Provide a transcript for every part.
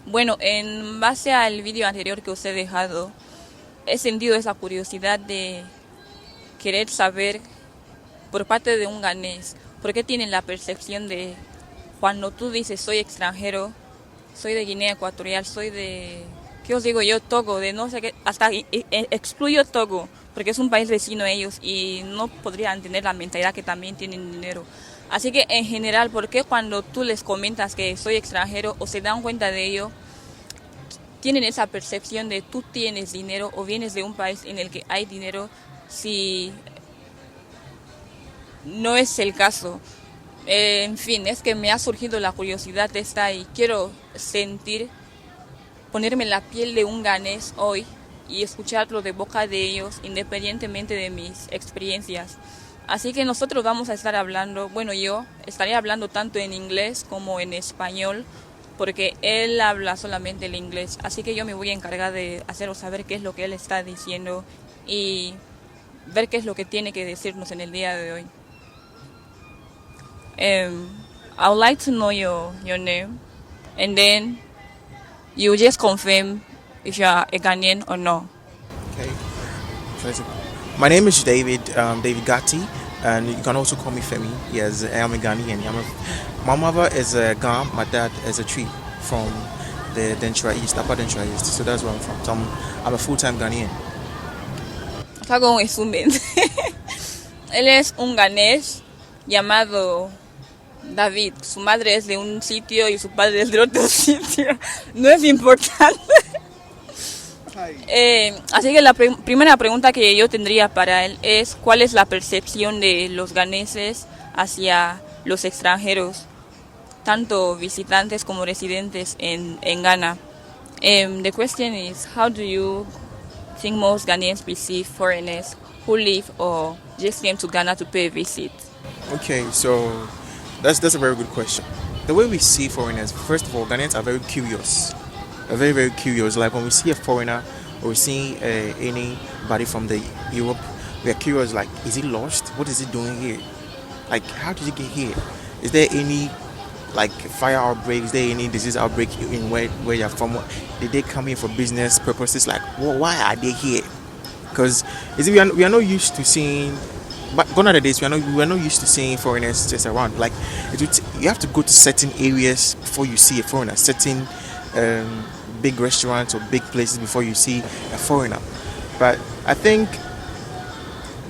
Bueno, en base al vídeo anterior que os he dejado, he sentido esa curiosidad de querer saber por parte de un ganés, por qué tienen la percepción de cuando tú dices soy extranjero, soy de Guinea Ecuatorial, soy de, ¿qué os digo yo? Togo, de no sé qué, hasta excluyo Togo, porque es un país vecino a ellos y no podrían tener la mentalidad que también tienen dinero. Así que en general, ¿por qué cuando tú les comentas que soy extranjero o se dan cuenta de ello, tienen esa percepción de tú tienes dinero o vienes de un país en el que hay dinero si no es el caso? En fin, es que me ha surgido la curiosidad de esta y quiero sentir, ponerme en la piel de un ganés hoy y escucharlo de boca de ellos independientemente de mis experiencias. Así que nosotros vamos a estar hablando, bueno, yo estaré hablando tanto en inglés como en español, porque él habla solamente el inglés. Así que yo me voy a encargar de haceros saber qué es lo que él está diciendo y ver qué es lo que tiene que decirnos en el día de hoy. I would like to know your name, and then you just confirm if you are a Ghanaian or no. Okay. My name is David, David Gatti, and you can also call me Femi. Yes, I am a Ghanaian. My mother is a Ghan, my dad is a tree from the Denchura East, Upper Denchura East. So that's where I'm from. So I'm a full-time Ghanaian. Acá con resumen. Él es un ganés llamado David. Su madre es de un sitio y su padre es de otro sitio. No es importante. Así que la primera pregunta que yo tendría para él es ¿cuál es la percepción de los ganeses hacia los extranjeros, tanto visitantes como residentes en Ghana? The question is, how do you think most Ghanaians perceive foreigners who live or just came to Ghana to pay a visit? Okay, so that's a very good question. The way we see foreigners, first of all, Ghanaians are very curious. Are very, very curious. Like when we see a foreigner or we see anybody from the Europe, we are curious. Like, is he lost? What is he doing here? Like, how did he get here? Is there any like fire outbreak? Is there any disease outbreak in where you're from? Did they come here for business purposes? Like, why are they here? Because we are not used to seeing. But gone are the days we are not used to seeing foreigners just around. Like, you have to go to certain areas before you see a foreigner. Certain big restaurants or big places before you see a foreigner. But I think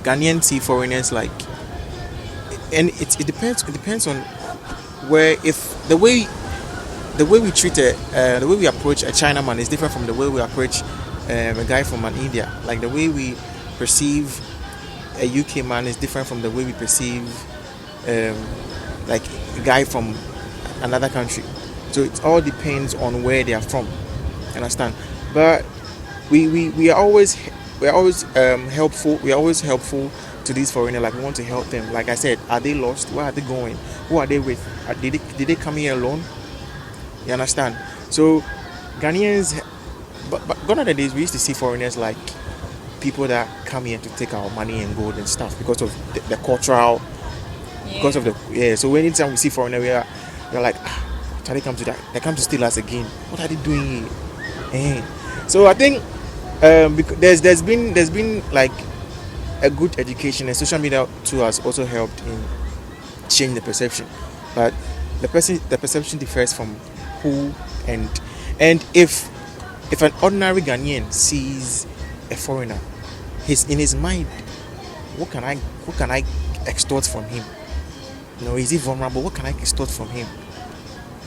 Ghanaians see foreigners like, and it depends. It depends on where. If the way we treat the way we approach a Chinaman is different from the way we approach a guy from an India. Like the way we perceive a UK man is different from the way we perceive like a guy from another country. So it all depends on where they are from. You understand? But we are always helpful. We are always helpful to these foreigners. Like we want to help them. Like I said, are they lost? Where are they going? Who are they with? Did they come here alone? You understand? So Ghanaians, but gone are the days we used to see foreigners like people that come here to take our money and gold and stuff because of the cultural, because of the So anytime we see foreigner, we're like, why they come to that? They come to steal us again. What are they doing here? So I think there's been like a good education, and social media too has also helped in change the perception. But the perception differs from who and if an ordinary Ghanaian sees a foreigner, he's in his mind, what can I extort from him? You know, is he vulnerable? What can I extort from him?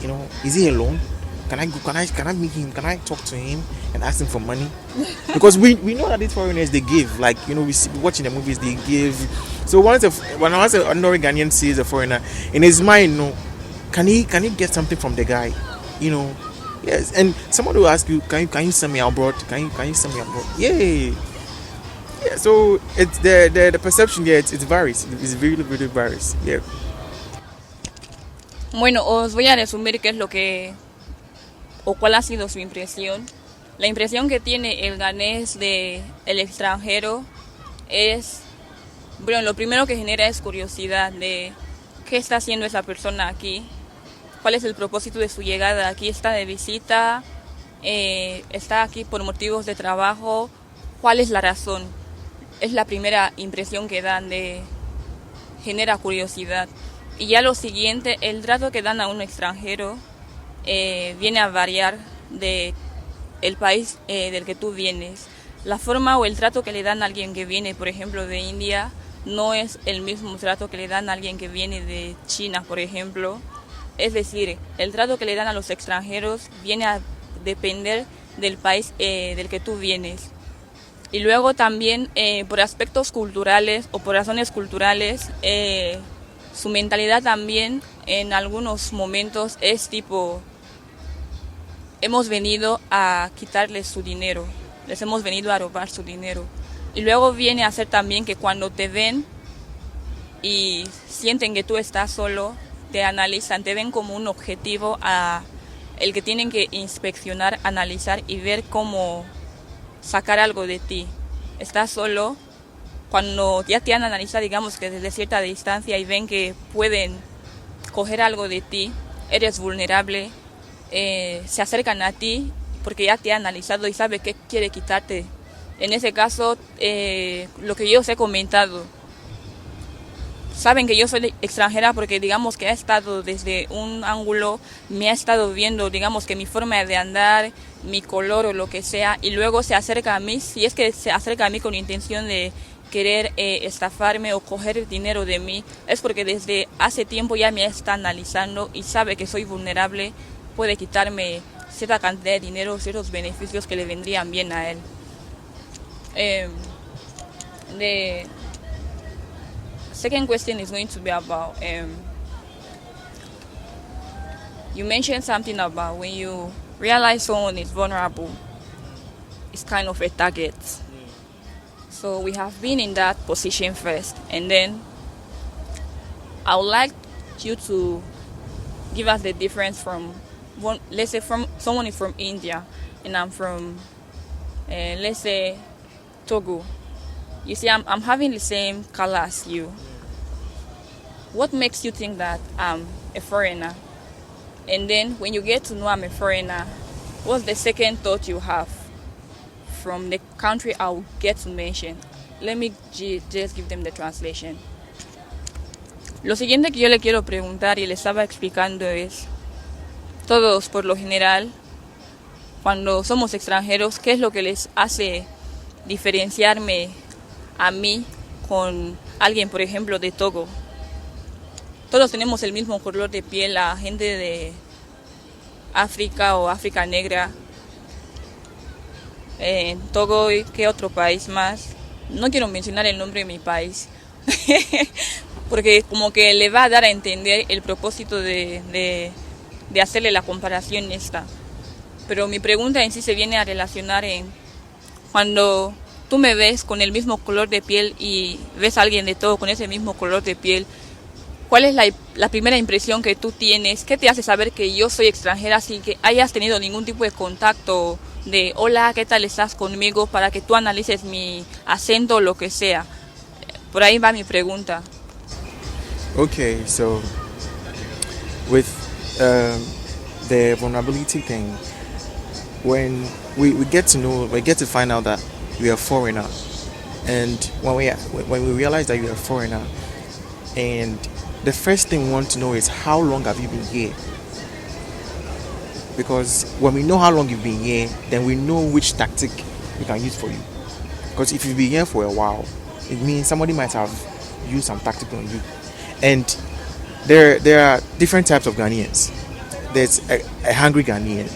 You know, is he alone? Can I meet him? Can I talk to him and ask him for money? Because we know that these foreigners, they give. Like, you know, we watching the movies, they give. So when an ordinary Ghanaian sees a foreigner, in his mind, no, can he get something from the guy? You know, yes. And someone will ask you, can you send me abroad? Can you send me abroad? Yeah. Yeah, so it's the perception, yeah, it varies. It's really, really varies. Yeah. Bueno, os voy a resumir qué es lo que o cuál ha sido su impresión. La impresión que tiene el ganés de el extranjero es, bueno, lo primero que genera es curiosidad de qué está haciendo esa persona aquí, cuál es el propósito de su llegada aquí. ¿Está de visita está aquí por motivos de trabajo, ¿cuál es la razón? Es la primera impresión que dan, genera curiosidad. Y ya lo siguiente, el trato que dan a un extranjero viene a variar de el país del que tú vienes. La forma o el trato que le dan a alguien que viene, por ejemplo, de India, no es el mismo trato que le dan a alguien que viene de China, por ejemplo. Es decir, el trato que le dan a los extranjeros viene a depender del país del que tú vienes. Y luego también por aspectos culturales o por razones culturales, su mentalidad también en algunos momentos es tipo, hemos venido a quitarles su dinero, les hemos venido a robar su dinero. Y luego viene a ser también que cuando te ven y sienten que tú estás solo, te analizan, te ven como un objetivo a el que tienen que inspeccionar, analizar y ver cómo sacar algo de ti. Estás solo, cuando ya te han analizado, digamos que desde cierta distancia y ven que pueden coger algo de ti, eres vulnerable, se acercan a ti porque ya te han analizado y sabe qué quiere quitarte. En ese caso, lo que yo os he comentado, saben que yo soy extranjera porque digamos que ha estado desde un ángulo, me ha estado viendo, digamos que mi forma de andar, mi color o lo que sea, y luego se acerca a mí, si es que se acerca a mí con intención de querer estafarme o coger dinero de mí, es porque desde hace tiempo ya me está analizando y sabe que soy vulnerable, puede quitarme cierta cantidad de dinero, ciertos beneficios que le vendrían bien a él. The second question is going to be about you mentioned something about when you realize someone is vulnerable, it's kind of a target. So we have been in that position first, and then I would like you to give us the difference from one. Let's say from someone is from India, and I'm from, let's say, Togo. You see, I'm having the same color as you. What makes you think that I'm a foreigner? And then when you get to know I'm a foreigner, what's the second thought you have from the country I'll get to mention? Let me just give them the translation. Lo siguiente que yo le quiero preguntar y le estaba explicando es, todos por lo general, cuando somos extranjeros, ¿qué es lo que les hace diferenciarme a mí con alguien, por ejemplo, de Togo? Todos tenemos el mismo color de piel, la gente de África o África negra, en Togo y qué otro país más. No quiero mencionar el nombre de mi país, porque como que le va a dar a entender el propósito de hacerle la comparación esta. Pero mi pregunta en sí se viene a relacionar en cuando tú me ves con el mismo color de piel y ves a alguien de Togo con ese mismo color de piel, ¿cuál es la primera impresión que tú tienes? ¿Qué te hace saber que yo soy extranjera sin que hayas tenido ningún tipo de contacto de hola, ¿qué tal estás conmigo? Para que tú analices mi acento o lo que sea. Por ahí va mi pregunta. Okay, so with the vulnerability thing, when we get to find out that we are foreigner, and when we realize that you are a foreigner, and the first thing we want to know is how long have you been here? Because when we know how long you've been here, then we know which tactic we can use for you. Because if you've been here for a while, it means somebody might have used some tactic on you. And there are different types of Ghanaians. There's a hungry Ghanaian.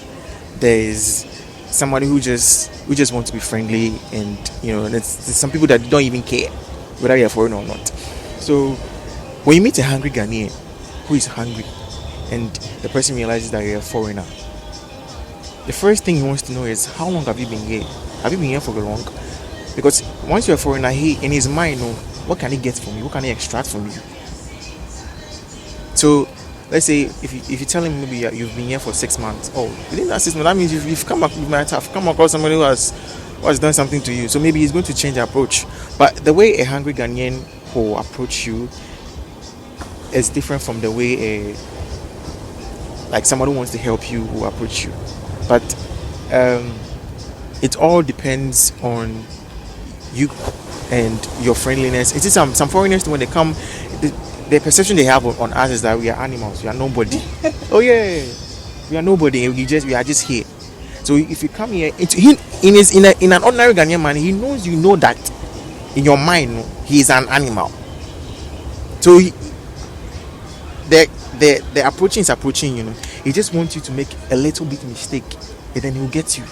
There's somebody who just wants to be friendly, and there's some people that don't even care whether you're foreign or not. So when you meet a hungry Ghanaian who is hungry, and the person realizes that you're a foreigner, the first thing he wants to know is how long have you been here? Have you been here for long? Because once you're a foreigner, he in his mind know what can he get from you, what can he extract from you. So let's say if you tell him maybe you've been here for 6 months, within that 6 months, that means you might have come across somebody who has done something to you. So maybe he's going to change approach. But the way a hungry Ghanaian will approach you is different from the way like somebody who wants to help you will approach you. But it all depends on you and your friendliness. It is some foreigners when they come, the perception they have on us is that we are animals, we are nobody. Oh yeah, we are nobody, and we are just here. So if you come here, in an ordinary Ghanaian man, he knows you know that in your mind he is an animal. So the approaching is approaching, He just wants you to make a little bit mistake, and then he'll get you.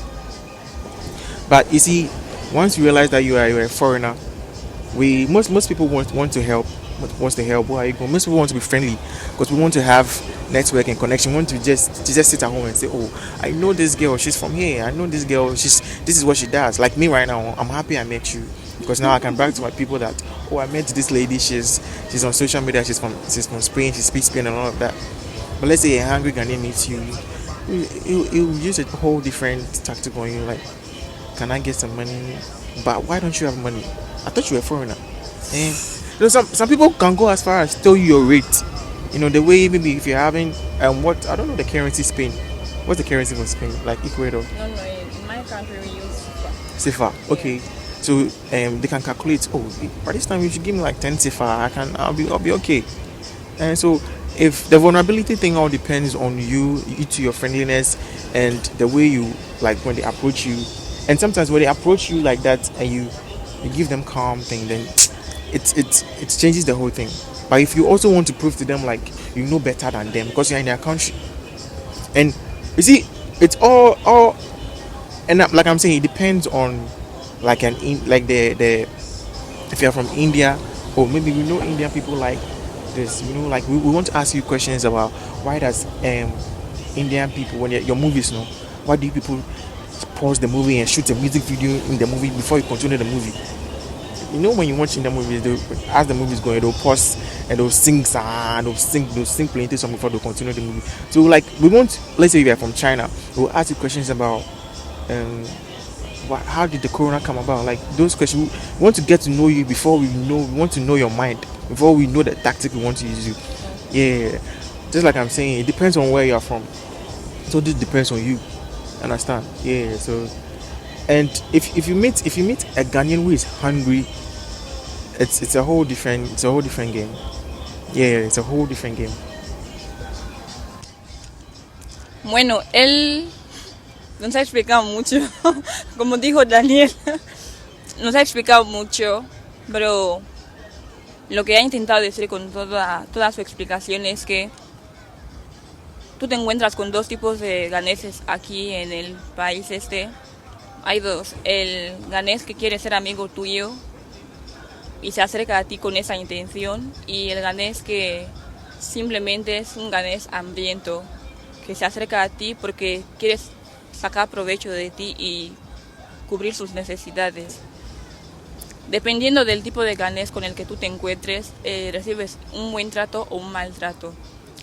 But you see, once you realize that you're a foreigner, most people want to help. Wants to help. Where are you going? Most people want to be friendly because we want to have network and connection. We want to just sit at home and say, "Oh, I know this girl. She's from here. I know this girl. This is what she does." Like me right now, I'm happy I met you because now I can brag to my people that, "Oh, I met this lady. She's on social media. She's from Spain. She speaks Spain and all of that." But let's say a hungry Ghanaian meets you, you use a whole different tactic on you. Like, can I get some money? But why don't you have money? I thought you were a foreigner. Some people can go as far as tell you your rate. The way maybe if you're having what I don't know the currency Spain. What's the currency for Spain? Like Ecuador? No, in my country we use CFA. Okay. So they can calculate. Oh, by this time you should give me like 10 CFA. I'll be okay. And so if the vulnerability thing all depends on you to your friendliness and the way you like when they approach you. And sometimes when they approach you like that and you give them calm thing, then it changes the whole thing. But if you also want to prove to them like you know better than them because you're in their country, and you see it's all and like I'm saying, it depends on like the if you're from India, or maybe we know Indian people like this, like we want to ask you questions about why does Indian people, when your movies, why do people pause the movie and shoot a music video in the movie before you continue the movie? When you watch in the movies, as the movie is going, they'll pause and they'll sing plenty song before they continue the movie. So like let's say if you're from China, we'll ask you questions about how did the corona come about? Like those questions, we want to get to know you before we want to know your mind before we know the tactic we want to use you. Yeah, just like I'm saying, it depends on where you're from. So this depends on you. Understand? Yeah. So, and if you meet a Ghanaian who is hungry, it's a whole different game. Yeah, it's a whole different game. Bueno, él nos ha explicado mucho, como dijo Daniel, nos ha explicado mucho, pero lo que ha intentado decir con toda su explicación es que tú te encuentras con dos tipos de ganeses aquí en el país este. Hay dos, el ganés que quiere ser amigo tuyo y se acerca a ti con esa intención, y el ganés que simplemente es un ganés hambriento, que se acerca a ti porque quieres sacar provecho de ti y cubrir sus necesidades. Dependiendo del tipo de ganés con el que tú te encuentres, recibes un buen trato o un mal trato.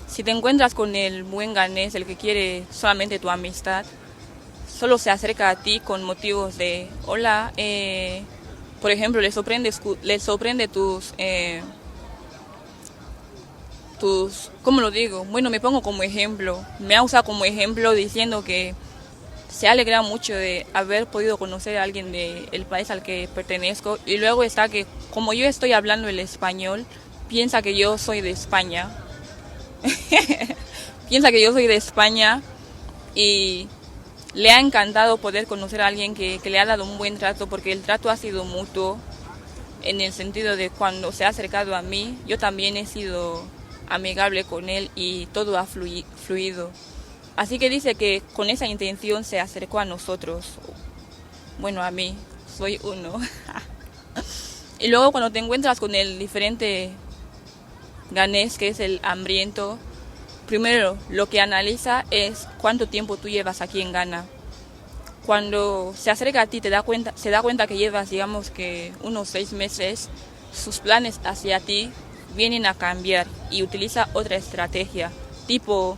Si te encuentras con el buen ganés, el que quiere solamente tu amistad, solo se acerca a ti con motivos de hola, por ejemplo, le sorprende tus, ¿cómo lo digo? Bueno, me pongo como ejemplo, me ha usado como ejemplo diciendo que se alegra mucho de haber podido conocer a alguien del país al que pertenezco, y luego está que como yo estoy hablando el español, piensa que yo soy de España. Piensa que yo soy de España y le ha encantado poder conocer a alguien que le ha dado un buen trato, porque el trato ha sido mutuo, en el sentido de cuando se ha acercado a mí, yo también he sido amigable con él y todo ha fluido. Así que dice que con esa intención se acercó a nosotros. Bueno, a mí, soy uno. Y luego cuando te encuentras con el diferente ganés, que es el hambriento, primero lo que analiza es cuánto tiempo tú llevas aquí en Ghana. Cuando se acerca a ti se da cuenta que llevas, digamos que unos 6 meses, sus planes hacia ti vienen a cambiar y utiliza otra estrategia. Tipo,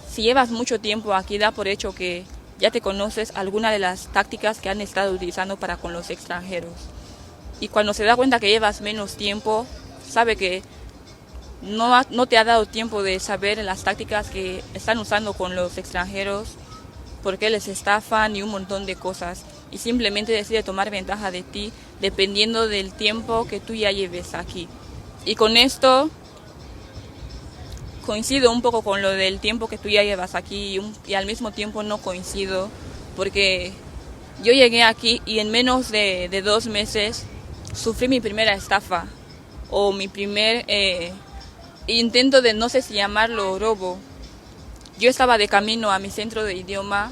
si llevas mucho tiempo aquí, da por hecho que ya te conoces alguna de las tácticas que han estado utilizando para con los extranjeros. Y cuando se da cuenta que llevas menos tiempo, sabe que no te ha dado tiempo de saber las tácticas que están usando con los extranjeros, porque les estafan y un montón de cosas. Y simplemente decide tomar ventaja de ti dependiendo del tiempo que tú ya lleves aquí. Y con esto coincido un poco con lo del tiempo que tú ya llevas aquí y al mismo tiempo no coincido porque yo llegué aquí y en menos de 2 meses sufrí mi primera estafa o mi primer intento de, no sé si llamarlo robo. Yo estaba de camino a mi centro de idioma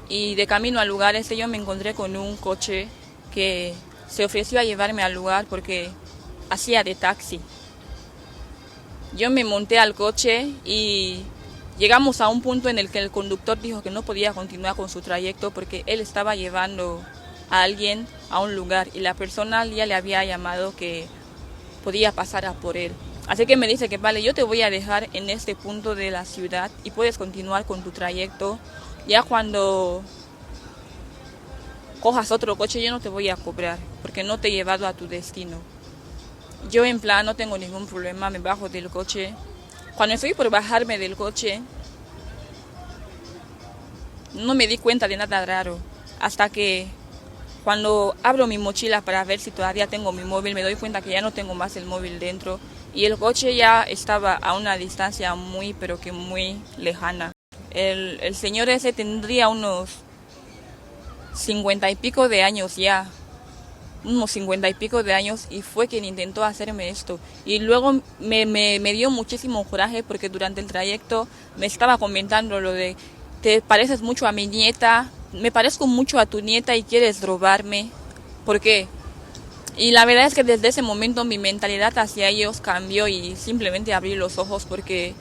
y de camino al lugar ese yo me encontré con un coche que se ofreció a llevarme al lugar porque hacía de taxi. Yo me monté al coche y llegamos a un punto en el que el conductor dijo que no podía continuar con su trayecto porque él estaba llevando a alguien a un lugar y la persona ya le había llamado que podía pasar a por él. Así que me dice que vale, yo te voy a dejar en este punto de la ciudad y puedes continuar con tu trayecto. Ya cuando cojas otro coche yo no te voy a cobrar porque no te he llevado a tu destino. Yo en plan no tengo ningún problema, me bajo del coche. Cuando estoy por bajarme del coche, no me di cuenta de nada raro. Hasta que cuando abro mi mochila para ver si todavía tengo mi móvil, me doy cuenta que ya no tengo más el móvil dentro. Y el coche ya estaba a una distancia muy, pero que muy lejana. El señor ese tendría unos 50 y pico de años ya. Unos 50 y pico de años y fue quien intentó hacerme esto. Y luego me dio muchísimo coraje porque durante el trayecto me estaba comentando lo de te pareces mucho a mi nieta, me parezco mucho a tu nieta y quieres robarme. ¿Por qué? Y la verdad es que desde ese momento mi mentalidad hacia ellos cambió y simplemente abrí los ojos porque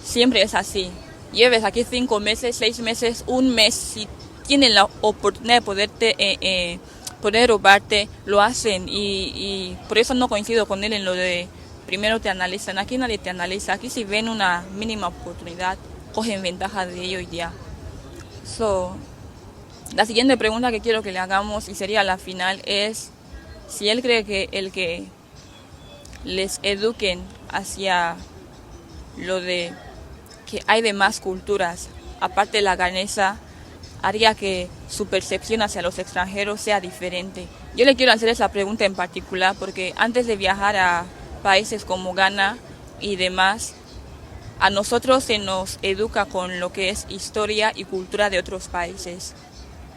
siempre es así. Lleves aquí 5 meses, 6 meses, 1 mes, si tienen la oportunidad de poder robarte, lo hacen y por eso no coincido con él en lo de primero te analizan. Aquí nadie te analiza, aquí si ven una mínima oportunidad, cogen ventaja de ello y ya. La siguiente pregunta que quiero que le hagamos y sería la final es si él cree que el que les eduquen hacia lo de que hay demás culturas, aparte de la ganesa, haría que su percepción hacia los extranjeros sea diferente. Yo le quiero hacer esa pregunta en particular porque antes de viajar a países como Ghana y demás, a nosotros se nos educa con lo que es historia y cultura de otros países.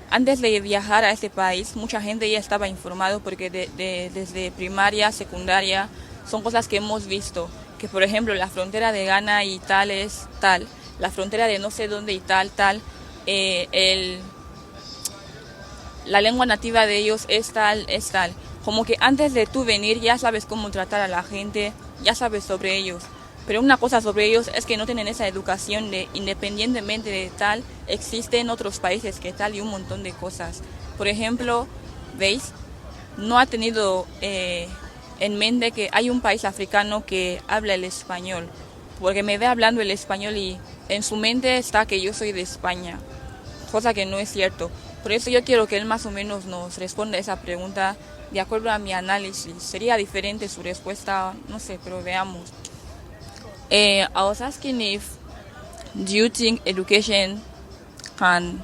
Antes de viajar a este país, mucha gente ya estaba informado porque desde primaria, secundaria, son cosas que hemos visto. Que por ejemplo la frontera de Ghana y tal es tal, la frontera de no sé dónde y tal. La lengua nativa de ellos es tal. Como que antes de tú venir ya sabes cómo tratar a la gente, ya sabes sobre ellos. Pero una cosa sobre ellos es que no tienen esa educación de independientemente de tal, existen otros países que tal y un montón de cosas. Por ejemplo, ¿veis? No ha tenido en mente que hay un país africano que habla el español. Porque me ve hablando el español y en su mente está que yo soy de España. Cosa que no es cierto. Por eso yo quiero que él más o menos nos responda esa pregunta de acuerdo a mi análisis. Sería diferente su respuesta, no sé, pero veamos. I was asking if do you think education can...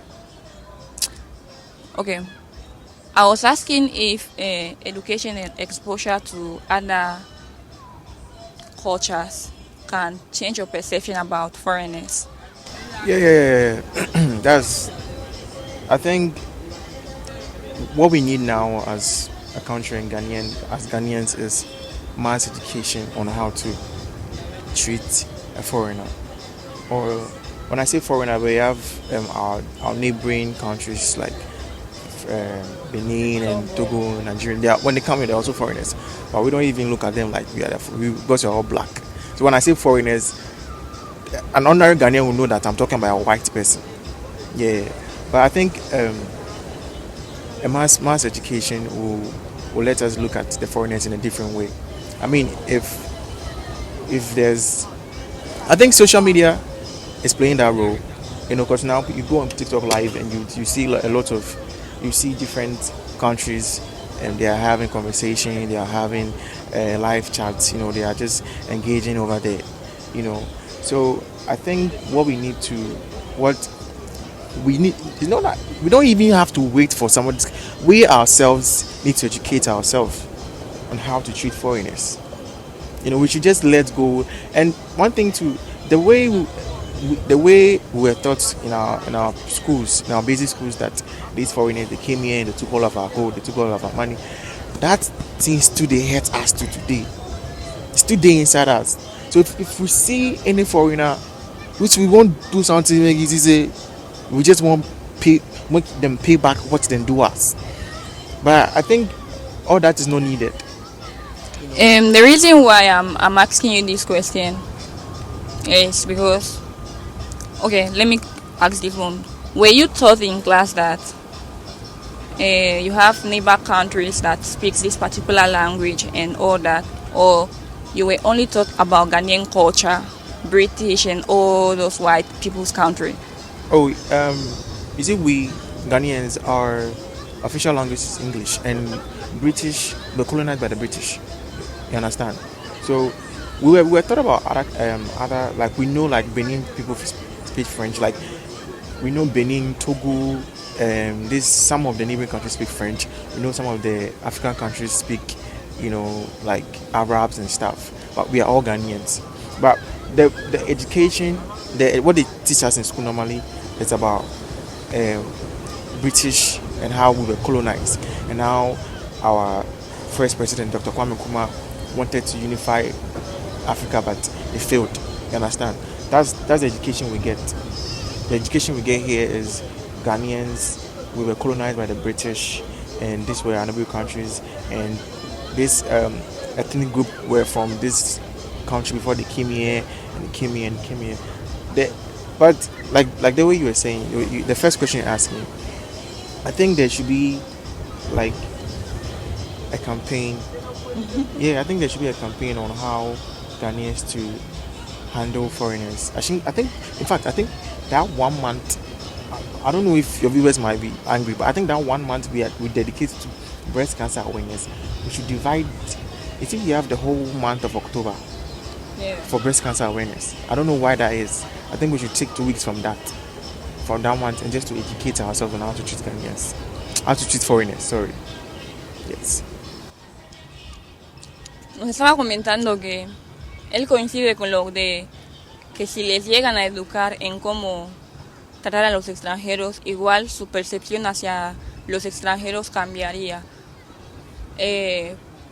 Okay. I was asking if education and exposure to other cultures can change your perception about foreigners. Yeah. That's. I think what we need now as a country in as Ghanaians, is mass education on how to treat a foreigner. Or when I say foreigner, we have our neighboring countries like Benin and Togo, Nigeria. When they come here, they're also foreigners, but we don't even look at them like because we're all black. So when I say foreigners, an ordinary Ghanaian will know that I'm talking about a white person. Yeah, but I think a mass education will let us look at the foreigners in a different way. I mean, if there's, I think social media is playing that role, because now you go on TikTok live and you see a lot of, you see different countries and they are having conversation, they are having live chats, they are just engaging over there, So I think what we need, you know, that we don't even have to wait for someone. We ourselves need to educate ourselves on how to treat foreigners. You know, we should just let go. And one thing too, the way the way we were taught in our schools, in our basic schools, that these foreigners, they came here and they took all of our gold, they took all of our money. That thing still they hurt us to today. It's still there inside us. So if we see any foreigner, which we won't do something like easy, say we just won't make them pay back what they do us. But I think all that is not needed. The reason why I'm asking you this question is because, okay, let me ask this one. Were you taught in class that you have neighbor countries that speaks this particular language and all that, or you were only taught about Ghanaian culture, British and all those white people's country? Oh, you see, we Ghanaians, our official language is English, and British were colonized by the British. You understand? So we were taught about other, like we know, like Benin people speak French, like we know Benin, Togo, this some of the neighboring countries speak French. We know some of the African countries speak, you know, like Arabs and stuff. But we are all Ghanaians. But the education, what they teach us in school normally is about British and how we were colonized, and how our first president, Dr. Kwame Nkrumah, wanted to unify Africa, but it failed. You understand? That's the education we get. The education we get here is Ghanaians, we were colonized by the British, and these were neighboring countries, and this ethnic group were from this country before they came here, and they came here and came here. But like the way you were saying, the first question you asked me, I think there should be like a campaign. Yeah, I think there should be a campaign on how Ghanaians to handle foreigners. I think in fact, I think that 1 month, I don't know if your viewers might be angry, but I think that 1 month we dedicate to breast cancer awareness. We should divide. I think you have the whole month of October for breast cancer awareness. I don't know why that is. I think we should take 2 weeks from that month, and just to educate ourselves on how to treat Ghanaians, how to treat foreigners. Sorry. Yes. Nos estaba comentando que él coincide con lo de que si les llegan a educar en cómo tratar a los extranjeros, igual su percepción hacia los extranjeros cambiaría.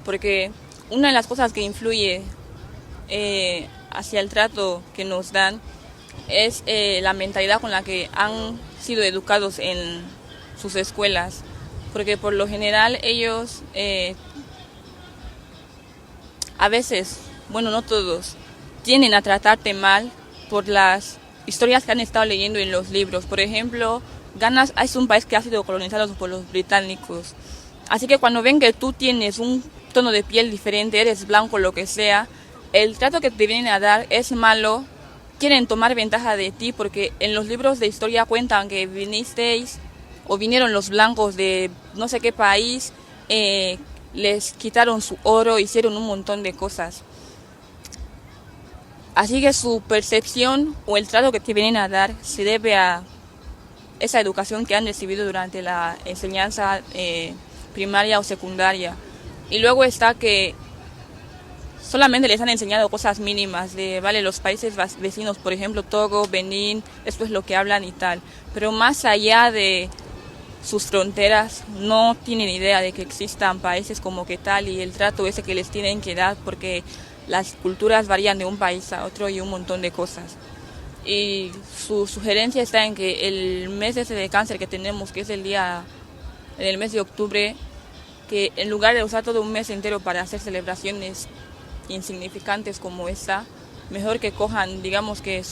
Porque una de las cosas que influye hacia el trato que nos dan es la mentalidad con la que han sido educados en sus escuelas. Porque por lo general ellos a veces, bueno, no todos, tienden a tratarte mal por las historias que han estado leyendo en los libros. Por ejemplo, Ghana es un país que ha sido colonizado por los británicos. Así que cuando ven que tú tienes un tono de piel diferente, eres blanco, lo que sea, el trato que te vienen a dar es malo. Quieren tomar ventaja de ti porque en los libros de historia cuentan que vinisteis o vinieron los blancos de no sé qué país, les quitaron su oro, hicieron un montón de cosas. Así que su percepción o el trato que te vienen a dar se debe a esa educación que han recibido durante la enseñanza primaria o secundaria. Y luego está que solamente les han enseñado cosas mínimas de, vale, los países vecinos, por ejemplo, Togo, Benín, esto es lo que hablan y tal. Pero más allá de sus fronteras no tienen idea de que existan países como que tal y el trato ese que les tienen que dar, porque las culturas varían de un país a otro y un montón de cosas. Y su sugerencia está en que el mes ese de cáncer que tenemos, que es en el mes de octubre, que en lugar de usar todo un mes entero para hacer celebraciones insignificantes como esta, mejor que cojan, digamos que